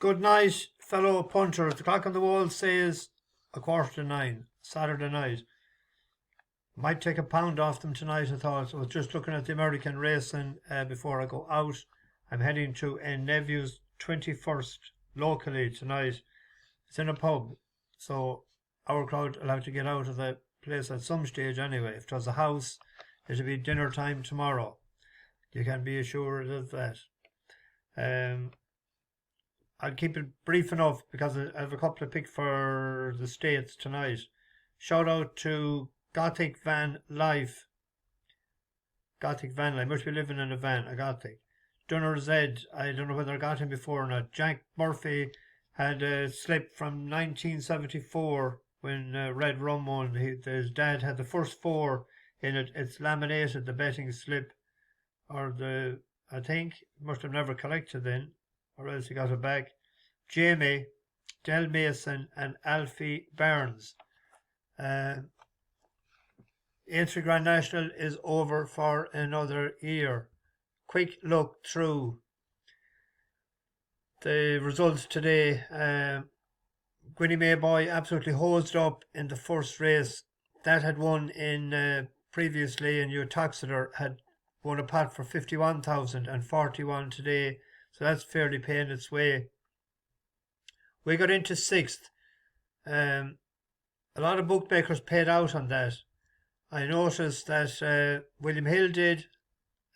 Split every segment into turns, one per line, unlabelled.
Good night, fellow punters. The clock on the wall says 9:15, Saturday night. Might take a pound off them tonight, I thought. I was just looking at the American racing before I go out. I'm heading to a nephew's 21st locally tonight. It's in a pub, so our crowd will have to get out of the place at some stage anyway. If it was a house, it'll be dinner time tomorrow. You can be assured of that. I'll keep it brief enough because I have a couple of picks for the States tonight. Shout out to Gothic Van Life. Gothic Van Life. Must be living in a van, a Gothic. Dunner Zed. I don't know whether I got him before or not. Jack Murphy had a slip from 1974 when Red Rum won. His dad had the first four in it. It's laminated, the betting slip. I think, must have never collected then, or else he got it back. Jamie, Del Mason, and Alfie Barnes. Aintree Grand National is over for another year. Quick look through the results today. Gwynny Mayboy absolutely hosed up in the first race. That had won in previously, and Utaxeter had won a pot for 51,000 and 41 today. So that's fairly paying its way. We got into sixth. A lot of bookmakers paid out on that. I noticed that William Hill did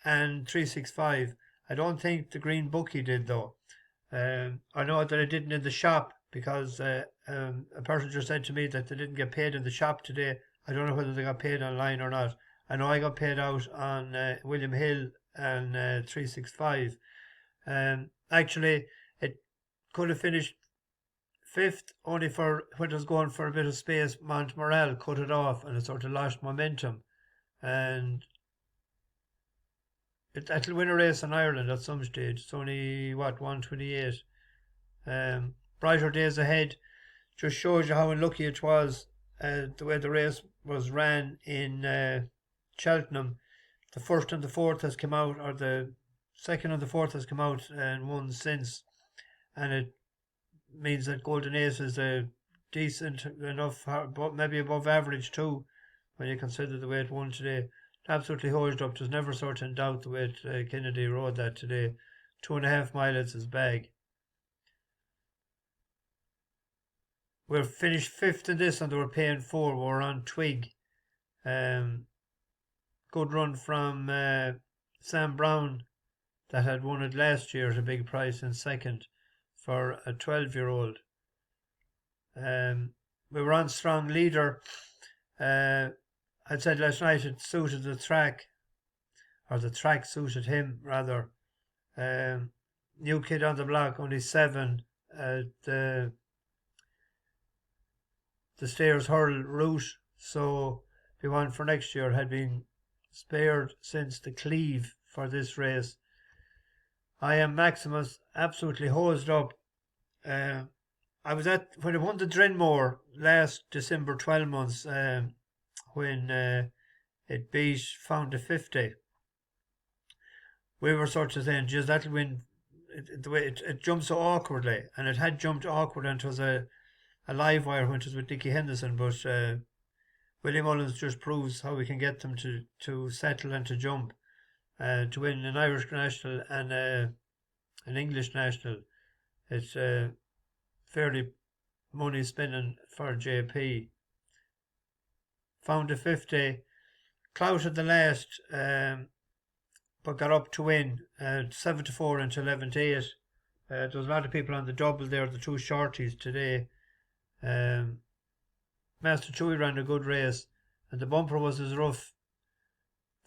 and 365. I don't think the Green Bookie did though. I know that I didn't in the shop because a person just said to me that they didn't get paid in the shop today. I don't know whether they got paid online or not. I know I got paid out on William Hill and 365. Actually, it could have finished fifth, only for when it was going for a bit of space. Montmorel cut it off and it sort of lost momentum. And it'll win a race in Ireland at some stage. It's only, 128. Brighter days ahead. Just shows you how unlucky it was, the way the race was ran in Cheltenham. The first and the fourth has come out, or the second and the fourth has come out and won since. And it means that Golden Ace is a decent enough, but maybe above average too, when you consider the way it won today. Absolutely hosed up. There's never sort of in doubt the way Kennedy rode that today. 2.5 miles his bag. We're finished fifth in this and they were paying 4. We're on Twig. Good run from Sam Brown that had won it last year at a big price in second for a 12-year-old. We were on Strong Leader. I said last night it suited the track, or the track suited him rather. New kid on the block, only 7. The Stairs Hurl route, so if you want for next year, had been spared since the Cleve for this race. I am Maximus, absolutely hosed up. I was at when I won the Drenmore last December 12 months, when it beat Found a 50. We were sort of saying, geez, that'll win. The way it jumped so awkwardly, and it had jumped awkward, and it was a live wire when it was with Dickie Henderson, but William Mullins just proves how we can get them to settle and to jump, to win an Irish national and an English national. It's fairly money spinning for JP. Found a 50, clouted the last, but got up to win 7-4 into 11-8. There was a lot of people on the double there, the two shorties today. Master Chewy ran a good race, and the bumper was as rough,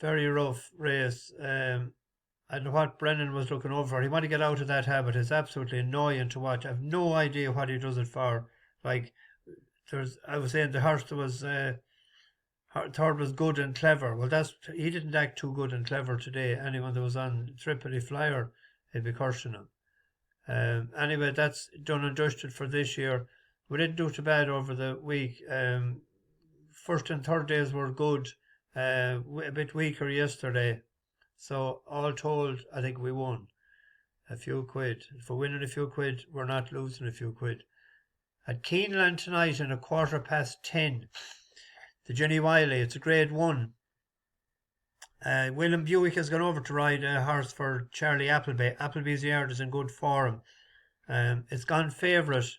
very rough race. I don't know what Brennan was looking over. He wanted to get out of that habit. It's absolutely annoying to watch. I have no idea what he does it for. Like, I was saying the horse was third was good and clever. Well, he didn't act too good and clever today. Anyone that was on Tripoli Flyer, he'd be cursing him. Anyway, that's done and dusted for this year. We didn't do too bad over the week. First and third days were good. A bit weaker yesterday. So all told, I think we won. a few quid. If we're winning a few quid, we're not losing a few quid. At Keenland tonight in 10:15, the Jenny Wiley, it's a grade 1. William Buick has gone over to ride a horse for Charlie Appleby. Appleby's yard is in good form. It's gone favourite.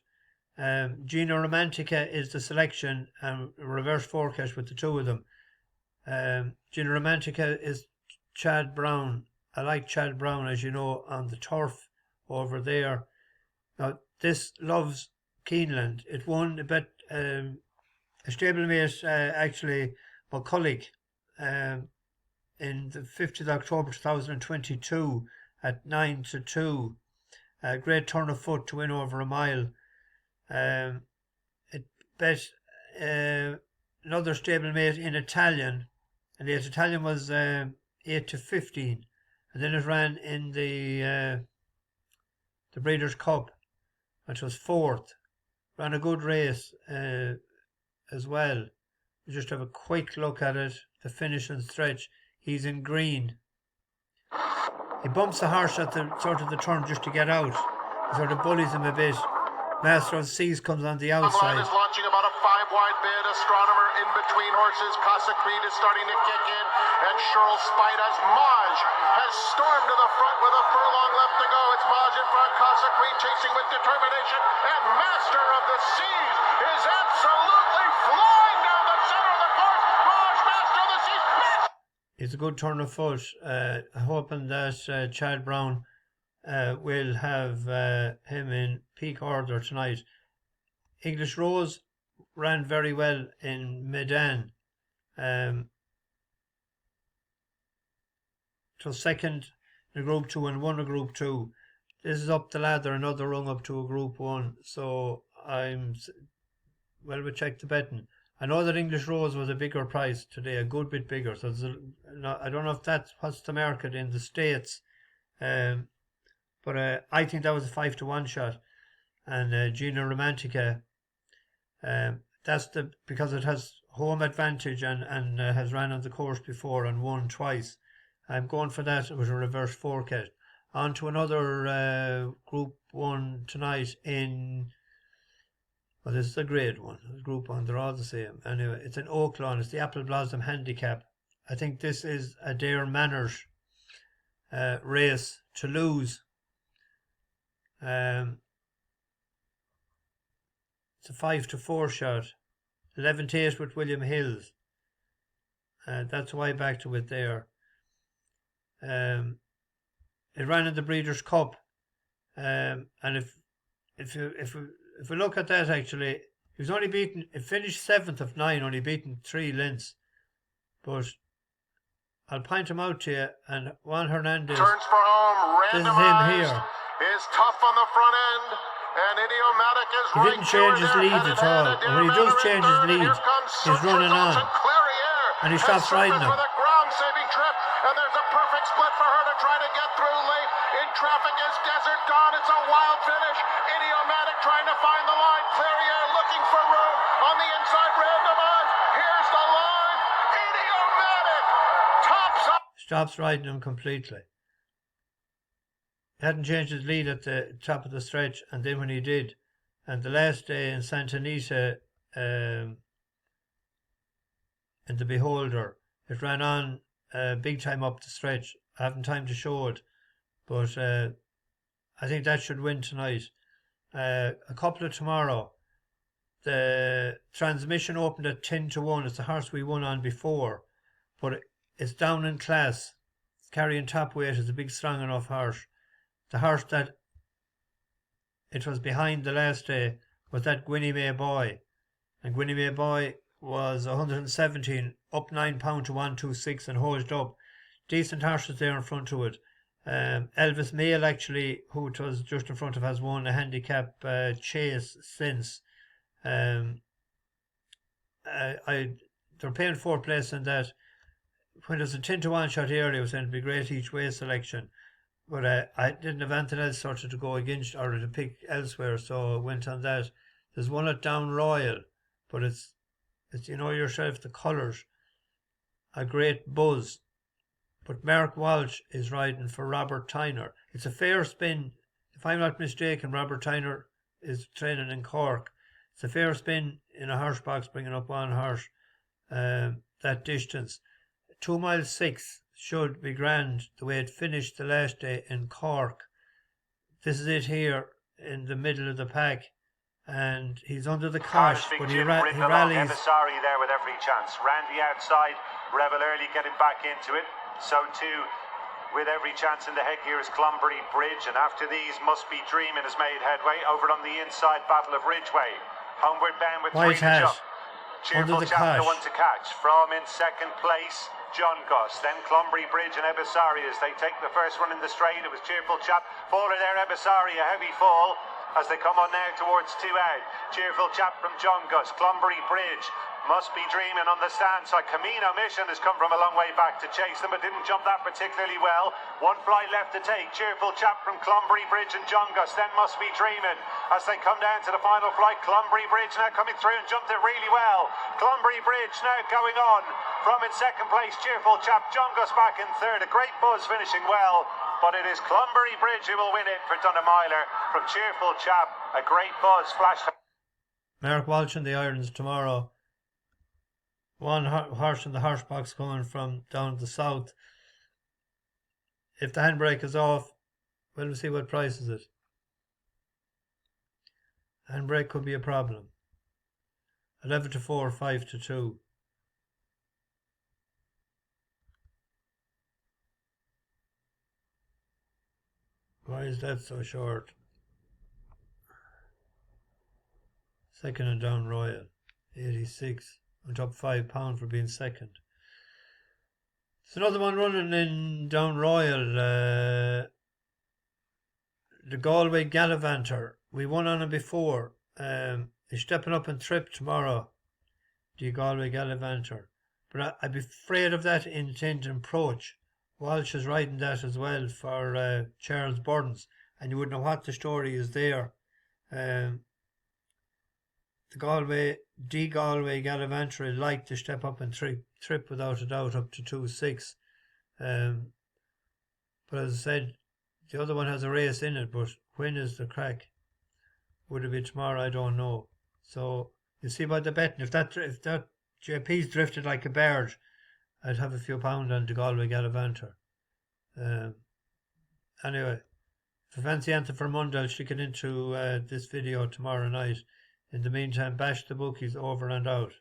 Gina Romantica is the selection, reverse forecast with the two of them. Gina Romantica is Chad Brown. I like Chad Brown, as you know, on the turf over there. Now, this loves Keenland. It won a bit, a stablemate, actually, McCulloch, in the 5th of October 2022 at 9-2. A great turn of foot to win over a mile. It bet another stablemate in Italian, and the Italian was 8-15, and then it ran in the Breeders' Cup, which was 4th. Ran a good race as well. You just have a quick look at it, the finish and stretch. He's in green. He bumps the horse at the sort of the turn just to get out. He sort of bullies him a bit. Master of Seas comes on the outside.
The line is launching about a 5-wide bid. Astronomer in between horses. Casa Creed is starting to kick in. And Cheryl Spite as Maj has stormed to the front with a furlong left to go. It's Maj in front. Casa Creed chasing with determination. And Master of the Seas is absolutely flying down the center of the course. Maj, Master of the Seas.
It's a good turn of foot. Hoping that Chad Brown will have him in peak order tonight. English Rose ran very well in Medan. It was second in a Group 2 and won a Group 2. This is up the ladder, another rung up to a Group 1. So we'll check the betting. I know that English Rose was a bigger price today, a good bit bigger. So I don't know if that's what's the market in the States. But I think that was a 5-1 shot. And Gina Romantica, that's because it has home advantage and has ran on the course before and won twice. I'm going for that with a reverse forecast. On to another Group 1 tonight well, this is a grade 1. Group 1, they're all the same. Anyway, it's in Oaklawn. It's the Apple Blossom Handicap. I think this is Adare Manor race to lose. It's a 5-4 shot. 11-8 with William Hills. That's why I backed to it there. It ran in the Breeders' Cup. And if we look at that, actually, he was only beaten. It finished 7th of 9, only beaten 3 lengths. But I'll point him out to you. And Juan Hernandez.
Turns for home.
This is him here.
Is tough on the front end, and Idiomatic is
he didn't change his lead at all. And when he does change his lead, he's running on. And he stops riding him.
With a ground-saving trip, and there's a perfect split for her to try to get through late. In traffic is Desert Dawn. It's a wild finish. Idiomatic trying to find the line. Clarier looking for room on the inside. Randomized. Here's the line. Idiomatic tops up.
Stops riding him completely. He hadn't changed his lead at the top of the stretch, and then when he did, and the last day in Santa Anita, in the Beholder, it ran on big time up the stretch. I haven't time to show it, but I think that should win tonight. A couple of tomorrow. The Transmission opened at 10-1. It's the horse we won on before, but it's down in class. It's carrying top weight. It's a big, strong enough horse. The horse that it was behind the last day was that Gwynnie May Boy. And Gwynnie May Boy was 117, up £9 to 126 and hosed up. Decent horses there in front of it. Elvis Mail, actually, who it was just in front of, has won a handicap chase since. They're paying 4th place in that. When there's a 10-1 shot earlier, it was going to be great each way selection. But I didn't have anything else sort of to go against or to pick elsewhere, so I went on that. There's one at Down Royal, but it's you know yourself, the colours, a great buzz. But Mark Walsh is riding for Robert Tyner. It's a fair spin. If I'm not mistaken, Robert Tyner is training in Cork. It's a fair spin in a horse box, bringing up one horse that distance. 2 miles 6 should be grand the way it finished the last day in Cork. This is it here in the middle of the pack, and he's under the cosh, but he rallies.
Adare there with every chance. Randy outside, Rebel early getting back into it. So too, with every chance in the headgear is Clonbury Bridge, and after these, Must Be Dreaming has made headway over on the inside. Battle of Ridgeway, homeward bound with
White
3 to
Hat,
jump. Cheerful
under the
Chap, the
cosh.
one to catch. From in second place, John Goss, then Clonbury Bridge and Ebisaria as they take the first one in the straight. It was Cheerful Chap, faller there, Ebisaria, heavy fall as they come on now towards 2 out. Cheerful Chap from John Goss, Clonbury Bridge, Must Be Dreaming on the stand side. Camino Mission has come from a long way back to chase them, but didn't jump that particularly well. 1 flight left to take. Cheerful Chap from Clonbury Bridge and John Goss, then Must Be Dreaming as they come down to the final flight. Clonbury Bridge now coming through and jumped it really well. Clonbury Bridge now going on from in second place. Cheerful Chap, John Goss back in third. A great buzz finishing well, but it is Clonbury Bridge who will win it for Dunnamiler from Cheerful Chap. A great buzz flashed.
Mark Walsh in the irons tomorrow. One horse in the horse box coming from down the south. If the handbrake is off, we'll see what price is it. Handbrake could be a problem. 11 to 4, 5 to 2. Why is that so short? Second and down Royal, 86. Went up £5 for being second. There's another one running in Down Royal. The Galway Gallivanter. We won on it before. He's stepping up and trip tomorrow. The Galway Gallivanter. But I'd be afraid of that intent approach. Walsh is riding that as well for Charles Burns. And you wouldn't know what the story is there. The Galway Gallivanter would like to step up and trip without a doubt up to 2-6. But as I said, the other one has a race in it, but when is the crack? Would it be tomorrow? I don't know. So you see by the betting, if that JP's drifted like a bird, I'd have a few pound on the Galway Gallivanter. Anyway, if you fancy anything for Monday, I'll stick it into this video tomorrow night. In the meantime, bash the bookies over and out.